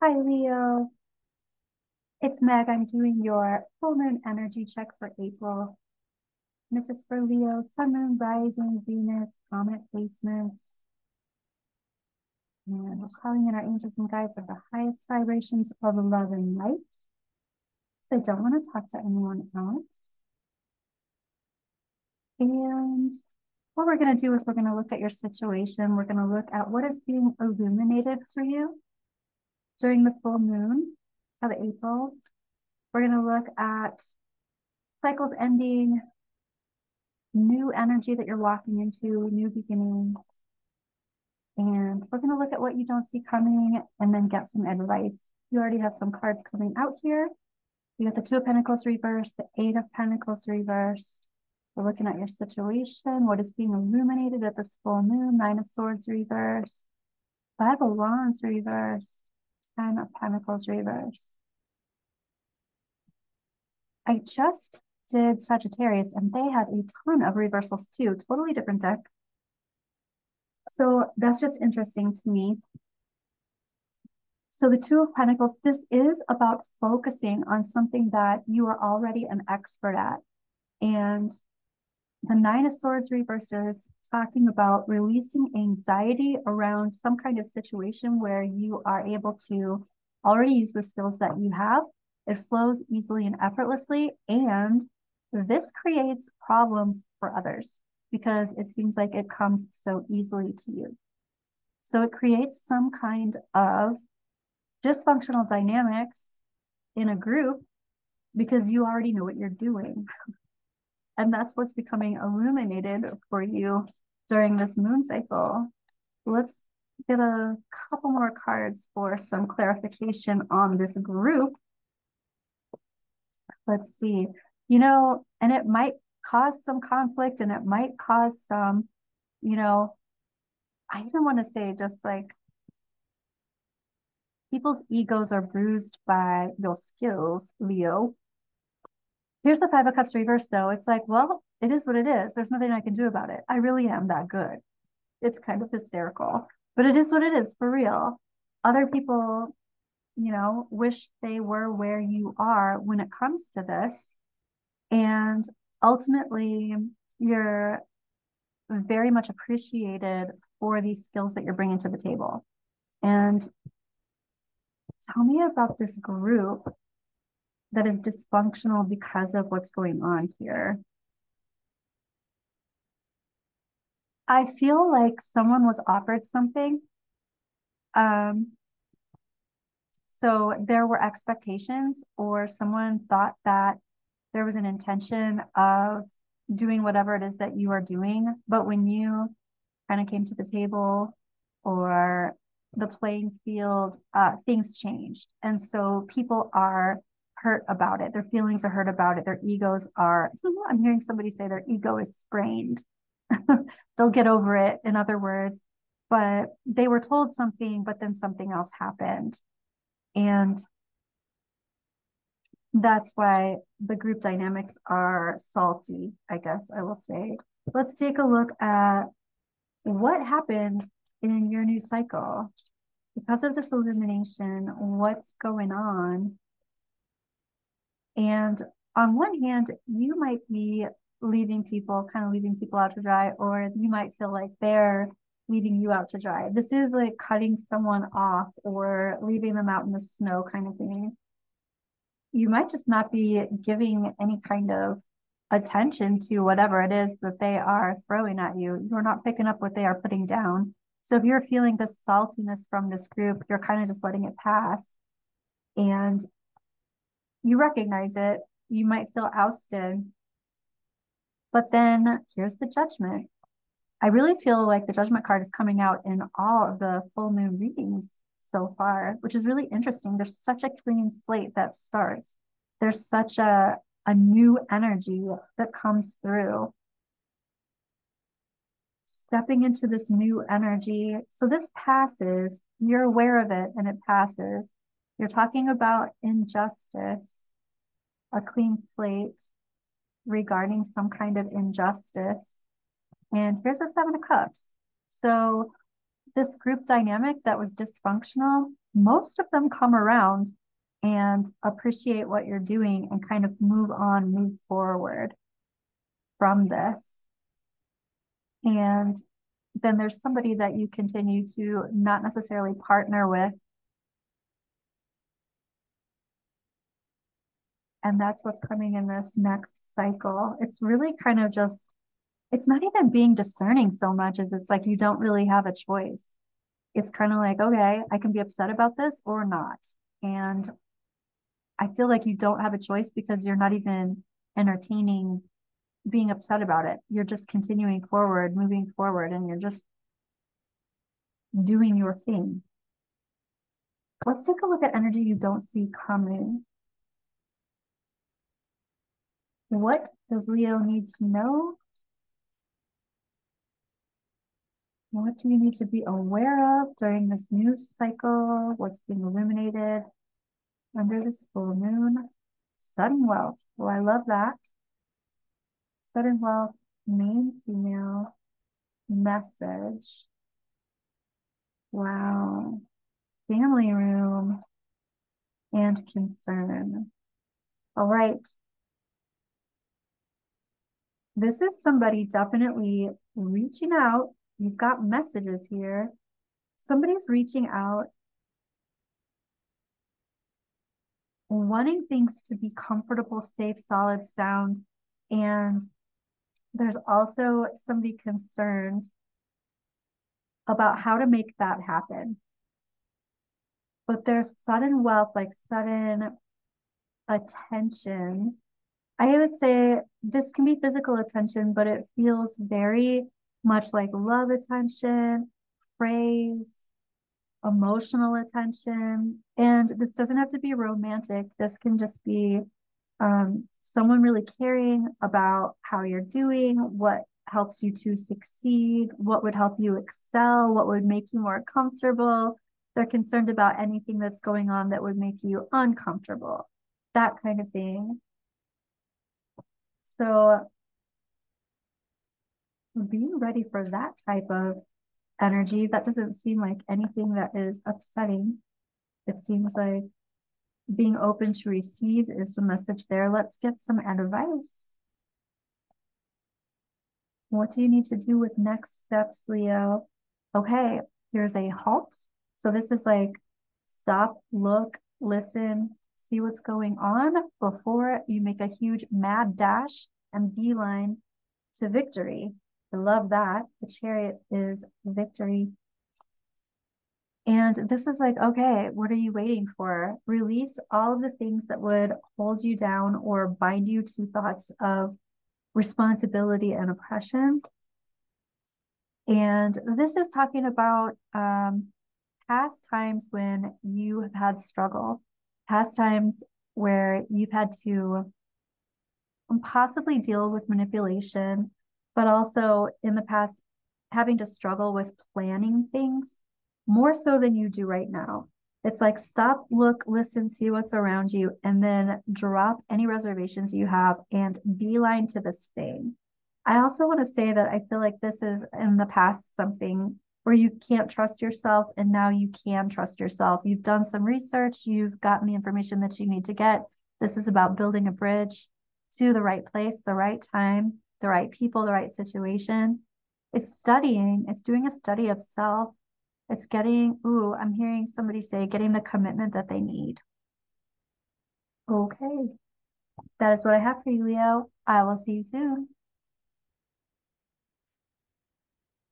Hi, Leo. It's Meg. I'm doing your full moon energy check for April. And this is for Leo, Sun, Moon, Rising, Venus, comet placements. And we're calling in our angels and guides of the highest vibrations of love and light. So I don't want to talk to anyone else. And what we're going to do is we're going to look at your situation. We're going to look at what is being illuminated for you during the full moon of April. We're going to look at cycles ending, new energy that you're walking into, new beginnings. And we're going to look at what you don't see coming and then get some advice. You already have some cards coming out here. You got the Two of Pentacles reversed, the Eight of Pentacles reversed. We're looking at your situation, what is being illuminated at this full moon, Nine of Swords reversed, Five of Wands reversed, Ten of Pentacles reversed. I just did Sagittarius and they had a ton of reversals too, totally different deck. So that's just interesting to me. So the Two of Pentacles, this is about focusing on something that you are already an expert at. And the Nine of Swords reversed is talking about releasing anxiety around some kind of situation where you are able to already use the skills that you have. It flows easily and effortlessly, and this creates problems for others because it seems like it comes so easily to you. So it creates some kind of dysfunctional dynamics in a group because you already know what you're doing. And that's what's becoming illuminated for you during this moon cycle. Let's get a couple more cards for some clarification on this group. Let's see. And it might cause some conflict and it might cause some, I even want to say just like people's egos are bruised by your skills, Leo. Here's the Five of Cups reversed, though. It's like, well, it is what it is. There's nothing I can do about it. I really am that good. It's kind of hysterical, but it is what it is for real. Other people, wish they were where you are when it comes to this. And ultimately, you're very much appreciated for these skills that you're bringing to the table. And tell me about this group that is dysfunctional because of what's going on here. I feel like someone was offered something. So there were expectations, or someone thought that there was an intention of doing whatever it is that you are doing. But when you kind of came to the table or the playing field, things changed. And so people are hurt about it. Their feelings are hurt about it. Their egos are, I'm hearing somebody say their ego is sprained. They'll get over it, in other words. But they were told something, but then something else happened. And that's why the group dynamics are salty, I guess I will say. Let's take a look at what happened in your new cycle. Because of this illumination, what's going on? And on one hand, you might be leaving people out to dry, or you might feel like they're leaving you out to dry. This is like cutting someone off or leaving them out in the snow kind of thing. You might just not be giving any kind of attention to whatever it is that they are throwing at you. You're not picking up what they are putting down. So if you're feeling this saltiness from this group, you're kind of just letting it pass. And you recognize it. You might feel ousted. But then here's the Judgment. I really feel like the Judgment card is coming out in all of the full moon readings so far, which is really interesting. There's such a clean slate that starts. There's such a new energy that comes through. Stepping into this new energy. So this passes, you're aware of it and it passes. You're talking about injustice, a clean slate regarding some kind of injustice. And here's the Seven of Cups. So this group dynamic that was dysfunctional, most of them come around and appreciate what you're doing and kind of move on, move forward from this. And then there's somebody that you continue to not necessarily partner with. And that's what's coming in this next cycle. It's really kind of just, it's not even being discerning so much as it's like you don't really have a choice. It's kind of like, okay, I can be upset about this or not. And I feel like you don't have a choice because you're not even entertaining being upset about it. You're just continuing forward, moving forward, and you're just doing your thing. Let's take a look at energy you don't see coming. What does Leo need to know? What do you need to be aware of during this new cycle? What's being illuminated under this full moon? Sudden wealth. Well, I love that. Sudden wealth, main female message. Wow. Family room and concern. All right. This is somebody definitely reaching out. You've got messages here. Somebody's reaching out, wanting things to be comfortable, safe, solid, sound. And there's also somebody concerned about how to make that happen. But there's sudden wealth, like sudden attention. I would say this can be physical attention, but it feels very much like love attention, praise, emotional attention. And this doesn't have to be romantic. This can just be someone really caring about how you're doing, what helps you to succeed, what would help you excel, what would make you more comfortable. They're concerned about anything that's going on that would make you uncomfortable, that kind of thing. So being ready for that type of energy, that doesn't seem like anything that is upsetting. It seems like being open to receive is the message there. Let's get some advice. What do you need to do with next steps, Leo? Okay, here's a halt. So this is like stop, look, listen, see what's going on before you make a huge mad dash and beeline to victory. I love that. The Chariot is victory. And this is like, okay, what are you waiting for? Release all of the things that would hold you down or bind you to thoughts of responsibility and oppression. And this is talking about past times when you have had struggle, past times where you've had to possibly deal with manipulation, but also in the past having to struggle with planning things more so than you do right now. It's like stop, look, listen, see what's around you, and then drop any reservations you have and beeline to this thing. I also want to say that I feel like this is in the past something where you can't trust yourself, and now you can trust yourself. You've done some research, you've gotten the information that you need to get. This is about building a bridge to the right place, the right time, the right people, the right situation. It's studying, it's doing a study of self. It's getting, ooh, I'm hearing somebody say, getting the commitment that they need. Okay, that is what I have for you, Leo. I will see you soon.